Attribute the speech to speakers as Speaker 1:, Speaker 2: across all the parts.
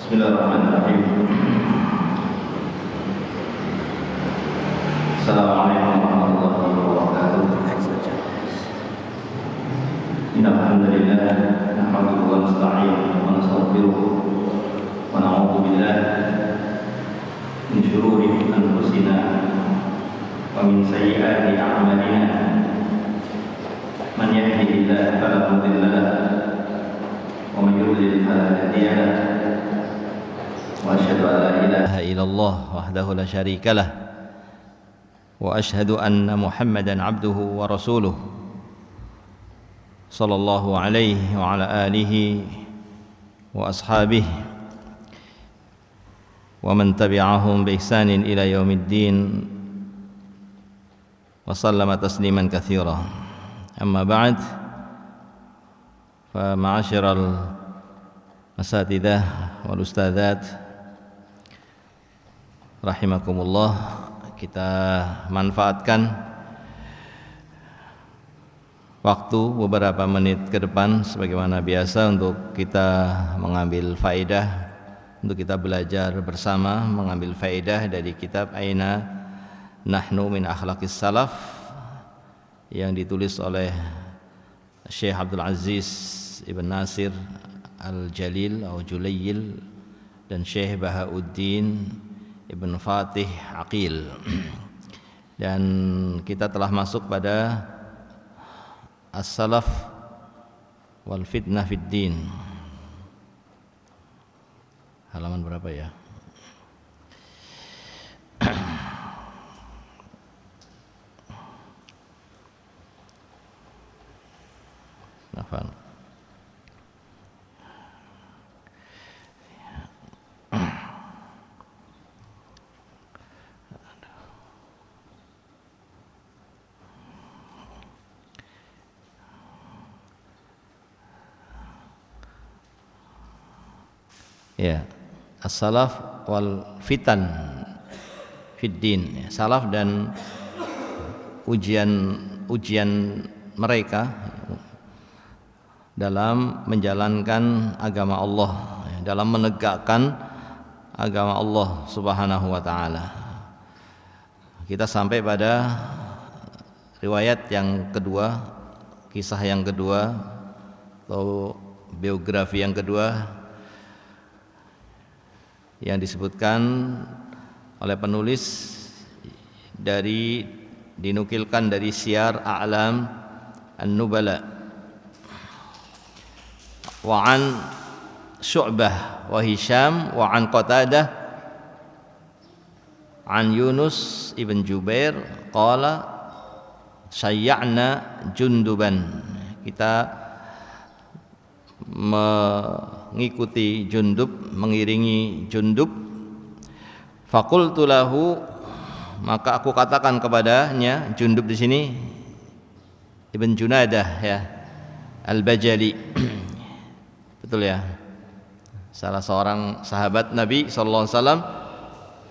Speaker 1: Bismillahirrahmanirrahim. Assalamualaikum warahmatullahi wabarakatuh. Innal hamdalillah nahmaduhu wa nasta'inuhu wa nastaghfiruh wa na'udzu billahi min shururi anfusina wa min sayyiati a'malina. Man yahdihillahu fala mudilla lahu wa man yudlil fala hadiya lahu. وأشهد أن لا إله إلا الله وحده لا شريك له وأشهد أن محمدا عبده ورسوله صلى الله عليه وعلى آله وأصحابه ومن تبعهم بإحسان إلى يوم الدين وسلم تسليما كثيرا. أما بعد، فمعاشر الأساتذة والأستاذات rahimakumullah, kita manfaatkan waktu beberapa menit ke depan sebagaimana biasa untuk kita mengambil faedah, untuk kita belajar bersama mengambil faedah dari kitab Aina Nahnu min Akhlaqis Salaf yang ditulis oleh Syekh Abdul Aziz Ibn Nasir Al-Jalil atau Julayil dan Syekh Bahauddin Ibn Fatih Aqil. Dan kita telah masuk pada As-Salaf wal Fitnah fid Din. Halaman berapa ya? Nafan. Ya, as-salaf wal fitan fid din. Salaf dan ujian mereka dalam menjalankan agama Allah, dalam menegakkan agama Allah Subhanahu wa taala. Kita sampai pada riwayat yang kedua, kisah yang kedua atau biografi yang kedua yang disebutkan oleh penulis dinukilkan dari Syiar A'lam An-Nubala wa an Syu'bah wa Hisham wa an Qatadah an Yunus ibn Jubair qala sayya'na junduban. Kita mengikuti Jundub, mengiringi Jundub. Faqultu lahu, maka aku katakan kepadanya, Jundub di sini Ibn Junadah ya, Al-Bajali. Betul ya, salah seorang sahabat Nabi sallallahu alaihi wasallam,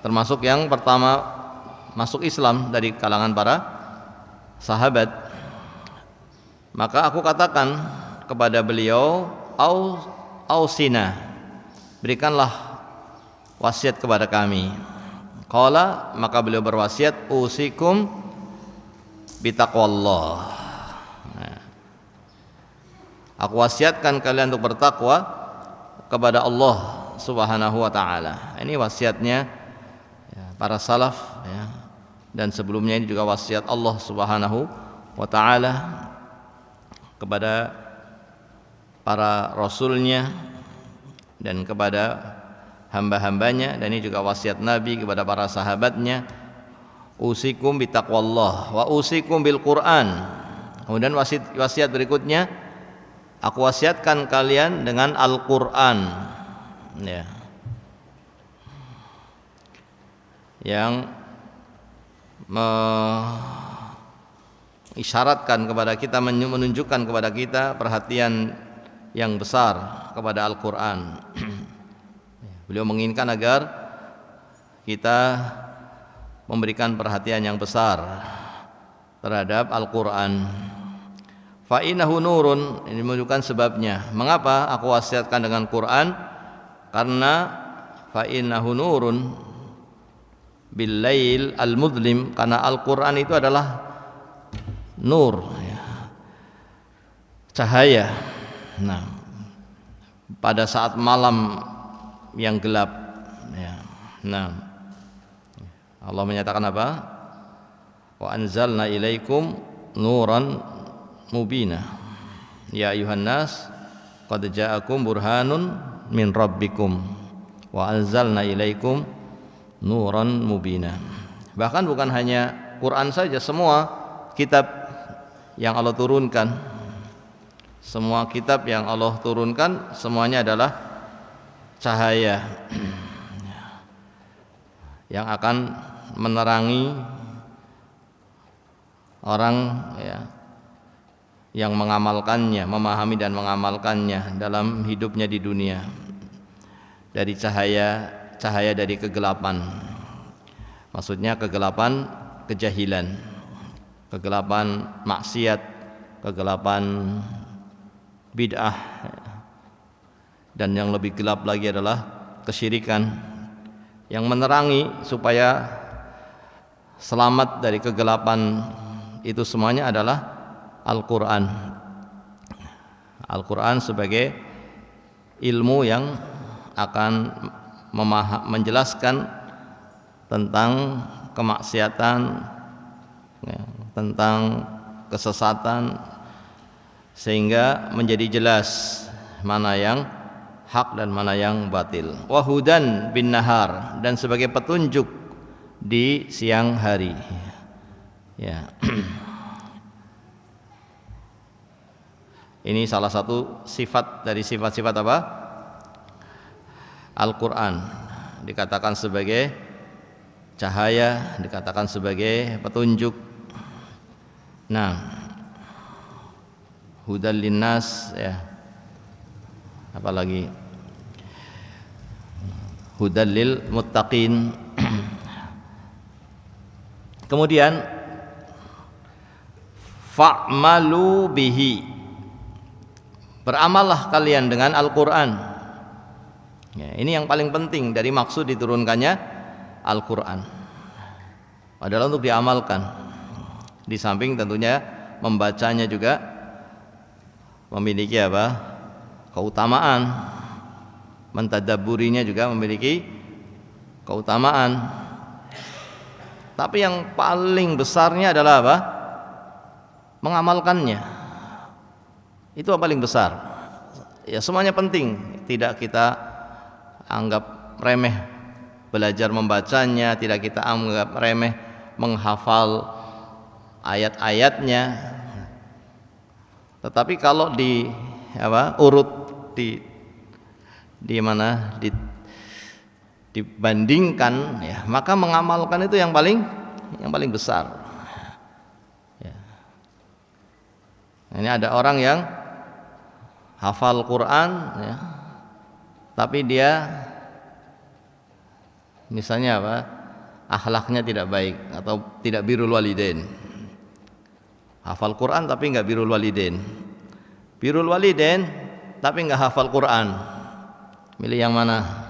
Speaker 1: termasuk yang pertama masuk Islam dari kalangan para sahabat. Maka aku katakan kepada beliau, ausina, berikanlah wasiat kepada kami. Qala, maka beliau berwasiat, usikum bitaqwallah. Aku wasiatkan kalian untuk bertakwa kepada Allah Subhanahu wa taala. Ini wasiatnya para salaf ya. Dan sebelumnya ini juga wasiat Allah Subhanahu wa taala kepada para rasulnya dan kepada hamba-hambanya, dan ini juga wasiat Nabi kepada para sahabatnya, usikum bitaqwallah wa usikum bil Quran. Kemudian wasiat berikutnya, aku wasiatkan kalian dengan Al-Quran ya, yang mengisyaratkan kepada kita, menunjukkan kepada kita perhatian yang besar kepada Al-Quran. Beliau menginginkan agar kita memberikan perhatian yang besar terhadap Al-Quran. Fa'innahu nurun, ini menunjukkan sebabnya. Mengapa aku wasiatkan dengan Quran? Karena fa innahu nurun bil lail al mudlim, karena Al-Qur'an itu adalah nur, ya, cahaya. Nah, pada saat malam yang gelap, ya. Nah, Allah menyatakan apa? Wa anzalna ilaikum nuran mubina ya ayuhan nas qad ja'akum burhanun min rabbikum wa anzalna ilaikum nuran mubina. Bahkan bukan hanya Quran saja, semua kitab yang Allah turunkan, semua kitab yang Allah turunkan semuanya adalah cahaya yang akan menerangi orang, ya, yang mengamalkannya, memahami dan mengamalkannya dalam hidupnya di dunia, dari cahaya dari kegelapan. Maksudnya kegelapan kejahilan, kegelapan maksiat, kegelapan bid'ah, dan yang lebih gelap lagi adalah kesyirikan, yang menerangi supaya selamat dari kegelapan itu semuanya adalah Al-Quran. Al-Quran sebagai ilmu yang akan menjelaskan tentang kemaksiatan, ya, tentang kesesatan, sehingga menjadi jelas mana yang hak dan mana yang batil. Wahudan bin nahar, dan sebagai petunjuk di siang hari, ya. Ini salah satu sifat dari sifat-sifat apa? Al-Quran. Dikatakan sebagai cahaya, dikatakan sebagai petunjuk. Nah, hudal linnas, ya. Apalagi hudal lil muttaqin. Kemudian fa'malu bihi, beramallah kalian dengan Al-Quran, ya, ini yang paling penting dari maksud diturunkannya Al-Quran adalah untuk diamalkan. Di samping tentunya membacanya juga memiliki apa? Keutamaan, mentadabburinya juga memiliki keutamaan. Tapi yang paling besarnya adalah apa? Mengamalkannya. Itu yang paling besar. Ya, semuanya penting, tidak kita anggap remeh belajar membacanya, tidak kita anggap remeh menghafal ayat-ayatnya. Tetapi kalau urut di mana dibandingkan, ya, maka mengamalkan itu yang paling besar. Ya. Ini ada orang yang hafal Quran, ya, tapi dia misalnya apa? Akhlaknya tidak baik atau tidak birrul walidain. Hafal Quran tapi enggak birrul walidain. Birrul walidain tapi enggak hafal Quran. Milih yang mana?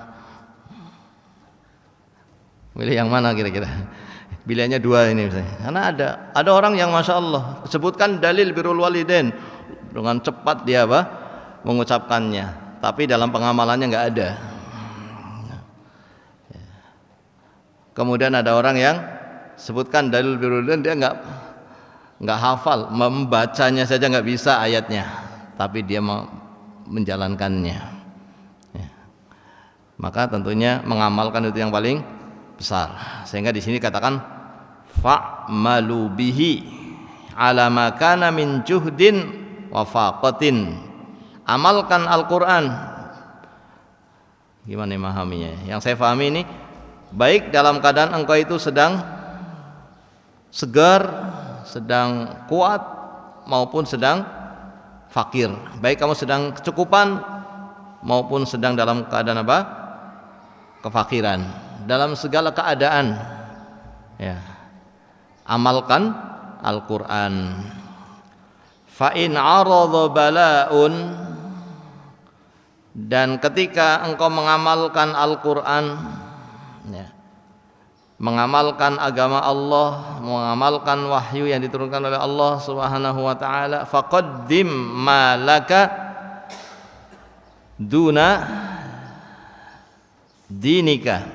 Speaker 1: Milih yang mana kira-kira? Pilihannya dua ini misalnya. Karena ada orang yang masya Allah sebutkan dalil birrul walidain dengan cepat dia apa? Mengucapkannya, tapi dalam pengamalannya enggak ada. Kemudian ada orang yang sebutkan dalil birrul walidain, dia enggak hafal, membacanya saja enggak bisa ayatnya, tapi dia menjalankannya. Ya. Maka tentunya mengamalkan itu yang paling besar. Sehingga di sini katakan fa'malu bihi ala ma kana min juhdin wa faqatin. Amalkan Al-Quran. Gimana memahaminya? Yang saya pahami ini, baik dalam keadaan engkau itu sedang segar, sedang kuat, maupun sedang fakir. Baik kamu sedang kecukupan maupun sedang dalam keadaan apa? Kefakiran. Dalam segala keadaan, ya, amalkan Al-Quran. Fa in arada bala'un, Dan ketika engkau mengamalkan Al-Quran, ya, mengamalkan agama Allah, mengamalkan wahyu yang diturunkan oleh Allah Subhanahu wa taala, faqaddim ma laka duna dinika.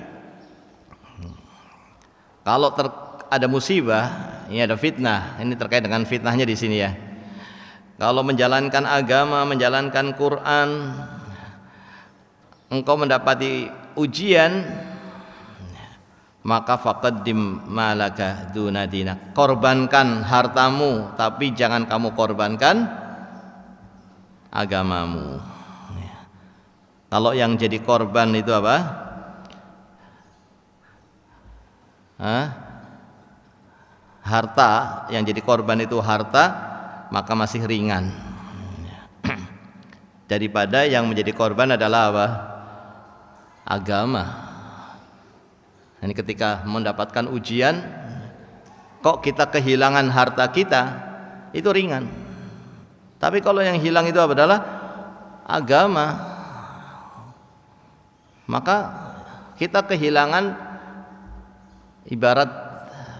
Speaker 1: Kalau ada musibah, ini ada fitnah, ini terkait dengan fitnahnya di sini ya. Kalau menjalankan agama, menjalankan Quran, engkau mendapati ujian, maka faqaddim malaka duna dinak. Korbankan hartamu, tapi jangan kamu korbankan agamamu. Kalau yang jadi korban itu apa? Harta, yang jadi korban itu harta, maka masih ringan daripada yang menjadi korban adalah apa? Agama. Ini ketika mendapatkan ujian, kok kita kehilangan harta kita, itu ringan. Tapi kalau yang hilang itu adalah agama, maka kita kehilangan, ibarat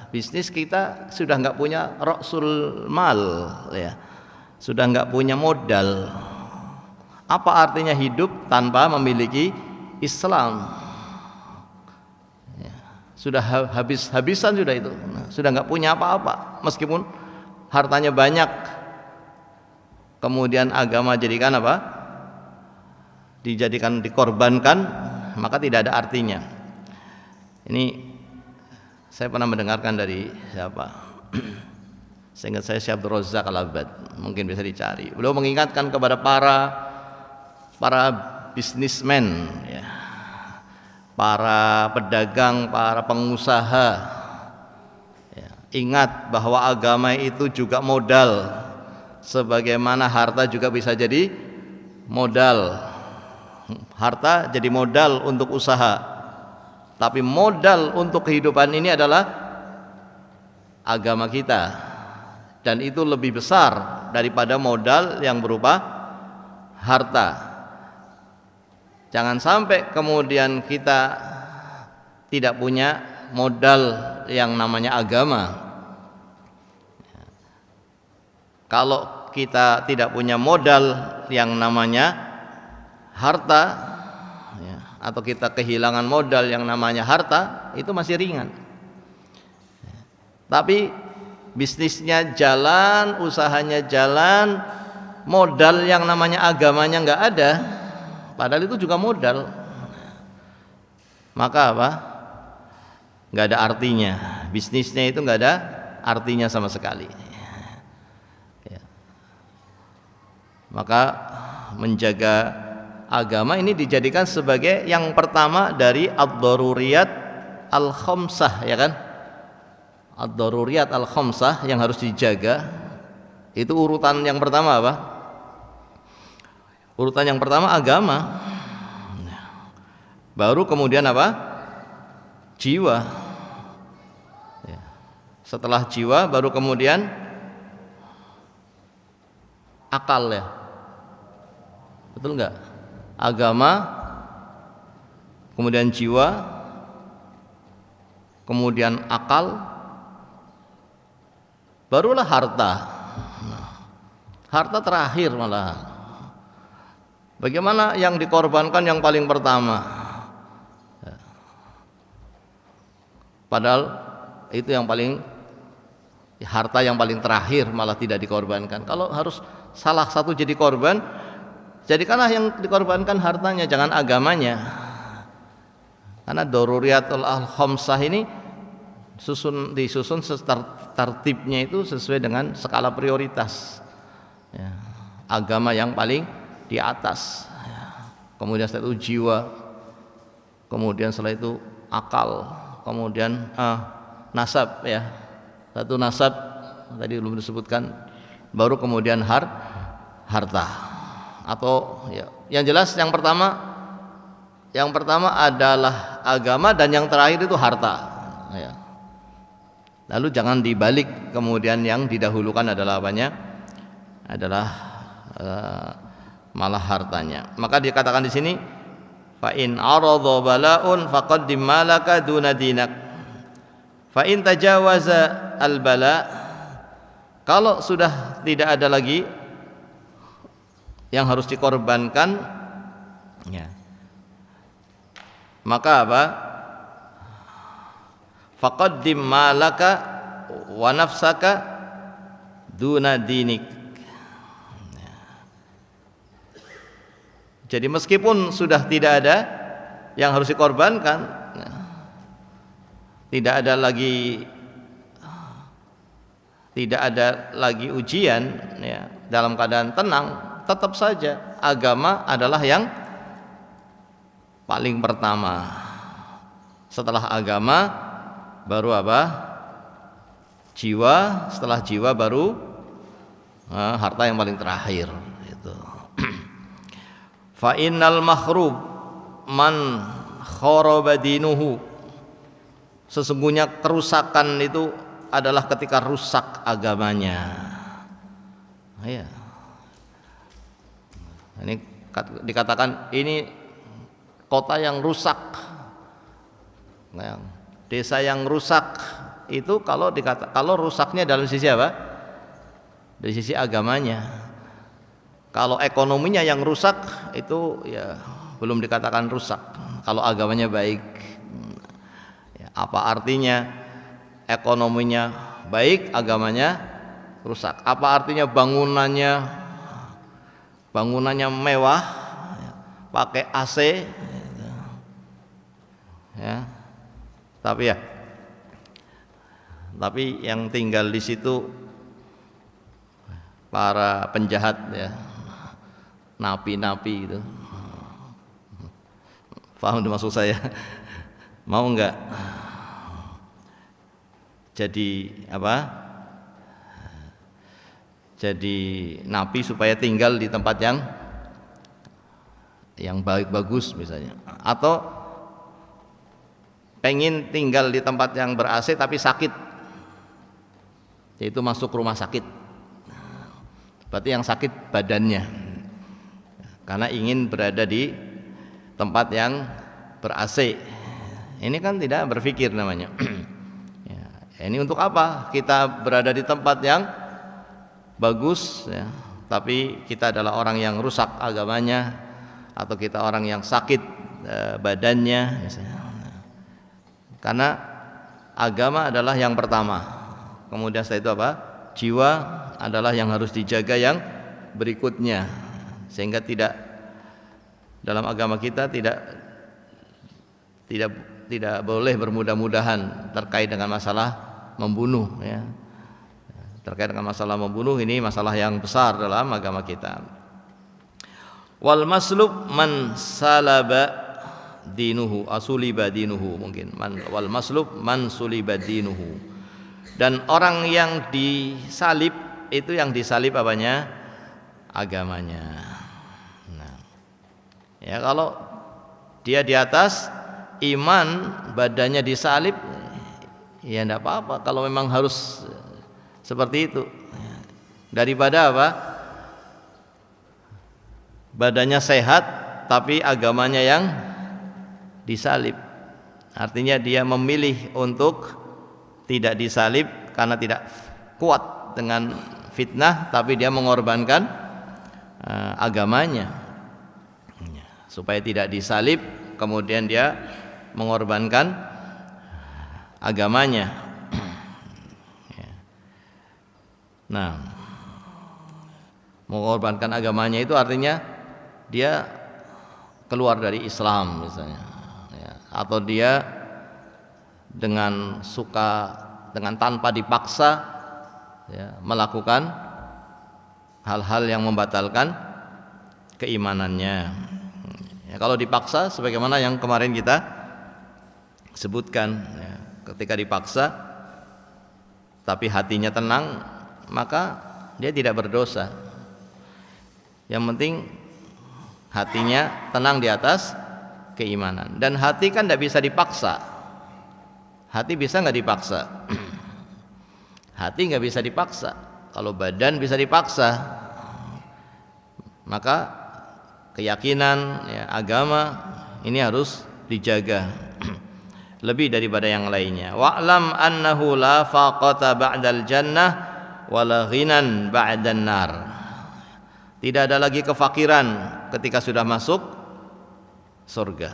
Speaker 1: bisnis kita sudah nggak punya ra'sul mal, ya, sudah nggak punya modal. Apa artinya hidup tanpa memiliki Islam? Ya, sudah habis-habisan sudah itu, sudah nggak punya apa-apa. Meskipun hartanya banyak, kemudian agama jadikan apa? Dijadikan, dikorbankan, maka tidak ada artinya. Ini saya pernah mendengarkan dari siapa? Seingat saya Syekh Abdul Razak Al-Abbad, mungkin bisa dicari. Beliau mengingatkan kepada para bisnismen, ya, para pedagang, para pengusaha, ya, ingat bahwa agama itu juga modal, sebagaimana harta juga bisa jadi modal. Harta jadi modal untuk usaha, tapi modal untuk kehidupan ini adalah agama kita, dan itu lebih besar daripada modal yang berupa harta. Jangan sampai kemudian kita tidak punya modal yang namanya agama. Kalau kita tidak punya modal yang namanya harta, ya, atau kita kehilangan modal yang namanya harta, itu masih ringan. Tapi bisnisnya jalan, usahanya jalan, modal yang namanya agamanya nggak ada, padahal itu juga modal, maka apa? Nggak ada artinya. Bisnisnya itu nggak ada artinya sama sekali, ya. Maka menjaga agama ini dijadikan sebagai yang pertama dari ad-daruriyat al-khamsah, ya kan? Ad-daruriyat al-khamsah yang harus dijaga. Itu urutan yang pertama apa? Urutan yang pertama agama, baru kemudian apa? Jiwa. Setelah jiwa baru kemudian akal, ya. Betul nggak? Agama, kemudian jiwa, kemudian akal, barulah harta. Harta terakhir malah. Bagaimana yang dikorbankan yang paling pertama? Padahal itu yang paling, harta yang paling terakhir malah tidak dikorbankan. Kalau harus salah satu jadi korban, jadikanlah yang dikorbankan hartanya, jangan agamanya. Karena daruriyatul al-khamsah ini disusun tertibnya itu sesuai dengan skala prioritas, ya. Agama yang paling di atas, ya. Kemudian setelah itu jiwa, kemudian setelah itu akal, kemudian nasab, ya. Satu nasab tadi belum disebutkan, baru kemudian harta. Atau ya, yang jelas yang pertama adalah agama, dan yang terakhir itu harta, ya. Lalu jangan dibalik, kemudian yang didahulukan adalah apanya? Adalah malah hartanya. Maka dikatakan di sini fa in arada bala'un faqaddim malaka duna dinak. Fa in tajawaza al bala, kalau sudah tidak ada lagi yang harus dikorbankan, ya, maka apa? Faqaddim malaka wa nafsaka duna dinik. Jadi meskipun sudah tidak ada yang harus dikorbankan, tidak ada lagi ujian, ya, dalam keadaan tenang, tetap saja agama adalah yang paling pertama. Setelah agama baru apa? Jiwa. Setelah jiwa baru harta yang paling terakhir. Itu. Fa innal makhrub man kharaba dinuhu. Sesungguhnya kerusakan itu adalah ketika rusak agamanya. Ya. Ini dikatakan ini kota yang rusak. Nah, desa yang rusak itu kalau rusaknya dalam sisi apa? Dari sisi agamanya. Kalau ekonominya yang rusak itu ya belum dikatakan rusak. Kalau agamanya baik, ya, apa artinya ekonominya baik, agamanya rusak? Apa artinya bangunannya mewah, ya, pakai AC, ya, tapi yang tinggal di situ para penjahat, ya, napi-napi itu. Paham maksud saya? Mau enggak jadi apa? Jadi napi supaya tinggal di tempat yang bagus misalnya, atau pengen tinggal di tempat yang ber-AC tapi sakit, yaitu masuk rumah sakit. Berarti yang sakit badannya, karena ingin berada di tempat yang ber-AC. Ini kan tidak berpikir namanya. Ya, ini untuk apa kita berada di tempat yang bagus, ya, tapi kita adalah orang yang rusak agamanya, atau kita orang yang sakit badannya misalnya. Karena agama adalah yang pertama, kemudian setelah itu apa? Jiwa adalah yang harus dijaga yang berikutnya. Sehingga tidak, dalam agama kita tidak boleh bermudah-mudahan terkait dengan masalah membunuh, ya. Terkait dengan masalah membunuh, ini masalah yang besar dalam agama kita. Wal maslub man salaba dinuhu asuliba dinuhu, mungkin wal maslub man suliba dinuhu. Dan orang yang disalib itu, yang disalib apanya? Agamanya. Ya, kalau dia di atas iman, badannya disalib, ya enggak apa-apa kalau memang harus seperti itu. Daripada apa? Badannya sehat tapi agamanya yang disalib. Artinya dia memilih untuk tidak disalib karena tidak kuat dengan fitnah, tapi dia mengorbankan agamanya supaya tidak disalib, kemudian dia mengorbankan agamanya. Nah, mengorbankan agamanya itu artinya dia keluar dari Islam misalnya, ya, atau dia dengan tanpa dipaksa, ya, melakukan hal-hal yang membatalkan keimanannya. Ya, kalau dipaksa, sebagaimana yang kemarin kita sebutkan, ya, ketika dipaksa tapi hatinya tenang, maka dia tidak berdosa. Yang penting hatinya tenang di atas keimanan. Dan hati kan tidak bisa dipaksa. Hati bisa nggak dipaksa? Hati nggak bisa dipaksa. Kalau badan bisa dipaksa, maka keyakinan, ya, agama ini harus dijaga lebih daripada yang lainnya. Wa'lam annahu la faqata ba'dal jannah wala ghinan ba'dan nar. Tidak ada lagi kefakiran ketika sudah masuk surga.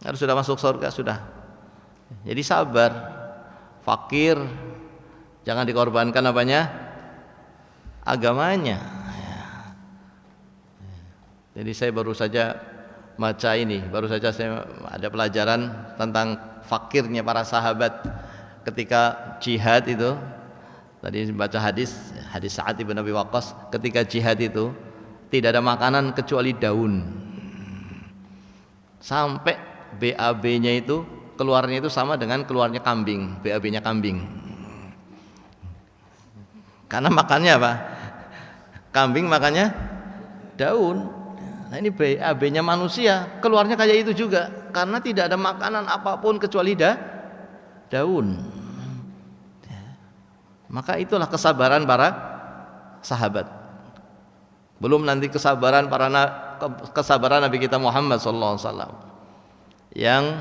Speaker 1: Harus sudah masuk surga sudah. Jadi sabar. Fakir jangan dikorbankan apanya? Agamanya. Jadi saya baru saja baca ini, baru saja saya ada pelajaran tentang fakirnya para sahabat ketika jihad itu. Tadi baca hadis Sa'ad bin Abi Waqqas, ketika jihad itu tidak ada makanan kecuali daun. Sampai BAB-nya itu keluarnya itu sama dengan keluarnya kambing, BAB-nya kambing. Karena makannya apa? Kambing makannya daun. Nah ini BAB-nya manusia, keluarnya kayak itu juga, karena tidak ada makanan apapun kecuali daun. Maka itulah kesabaran para sahabat. Belum nanti kesabaran Nabi kita Muhammad SAW yang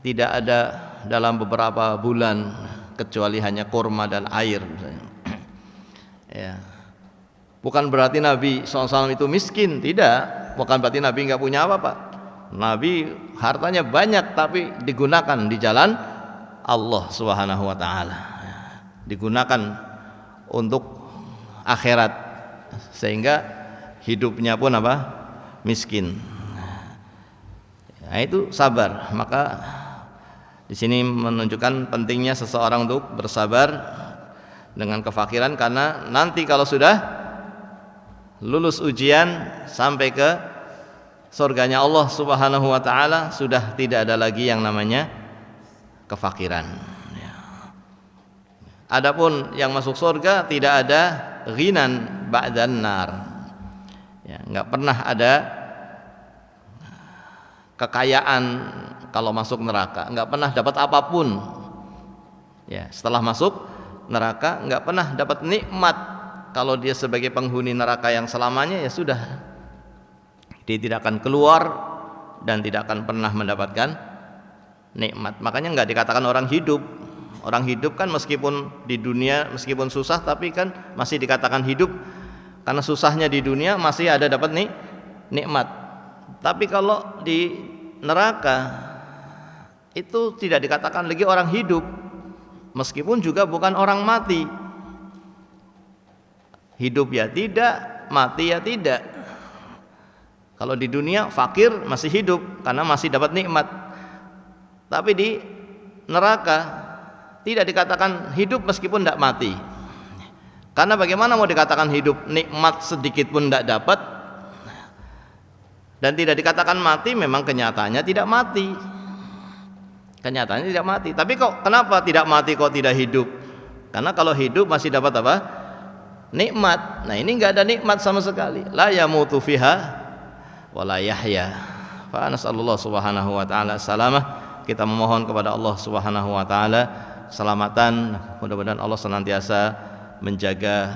Speaker 1: tidak ada dalam beberapa bulan kecuali hanya kurma dan air misalnya. Ya. Bukan berarti Nabi SAW itu miskin, tidak. Bukan berarti Nabi nggak punya apa-apa. Nabi hartanya banyak tapi digunakan di jalan Allah Subhanahu Wa Taala. Digunakan untuk akhirat, sehingga hidupnya pun apa? Miskin. Nah itu sabar. Maka di sini menunjukkan pentingnya seseorang untuk bersabar dengan kefakiran, karena nanti kalau sudah lulus ujian sampai ke surganya Allah Subhanahu wa taala, sudah tidak ada lagi yang namanya kefakiran. Adapun yang masuk surga tidak ada ghinan ba'dan nar. Ya, enggak pernah ada kekayaan kalau masuk neraka, enggak pernah dapat apapun. Ya, setelah masuk neraka enggak pernah dapat nikmat. Kalau dia sebagai penghuni neraka yang selamanya, ya sudah, dia tidak akan keluar dan tidak akan pernah mendapatkan nikmat. Makanya nggak dikatakan orang hidup. Orang hidup kan meskipun di dunia meskipun susah, tapi kan masih dikatakan hidup, karena susahnya di dunia masih ada dapat nikmat. Tapi kalau di neraka itu tidak dikatakan lagi orang hidup, meskipun juga bukan orang mati. Hidup ya tidak, mati ya tidak. Kalau di dunia fakir masih hidup karena masih dapat nikmat. Tapi di neraka tidak dikatakan hidup meskipun tidak mati. Karena bagaimana mau dikatakan hidup, nikmat sedikit pun tidak dapat, dan tidak dikatakan mati, memang kenyataannya tidak mati. Kenyataannya tidak mati. Tapi kok kenapa tidak mati kok tidak hidup? Karena kalau hidup masih dapat apa? Nikmat. Nah ini enggak ada nikmat sama sekali. La yamutu fiha wala yahya. Fa nasallallahu subhanahu wa ta'ala salamah. Kita memohon kepada Allah Subhanahu wa taala keselamatan. Mudah-mudahan Allah senantiasa menjaga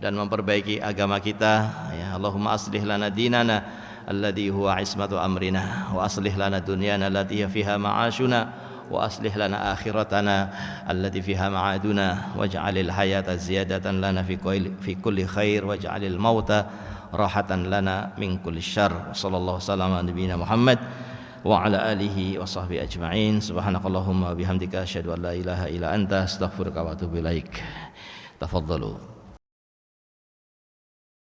Speaker 1: dan memperbaiki agama kita. Ya Allahumma aslih lana dinana alladhi huwa ismatu amrina, wa aslih lana dunyana allati fiha ma'ashuna, wa aslih lana akhiratana allati fiha ma'aduna, waj'alil hayata ziyadatan lana fi kulli khair, waj'alil mauta rahatan lana min kulli syarr. Sallallahu alaihi nabiyina Muhammad wa ala alihi wa sahbihi ajma'in. Subhanakallahumma bihamdika asyhadu an la ilaha illa anta astaghfiruka wa atubu ilaik. Tafadhalu.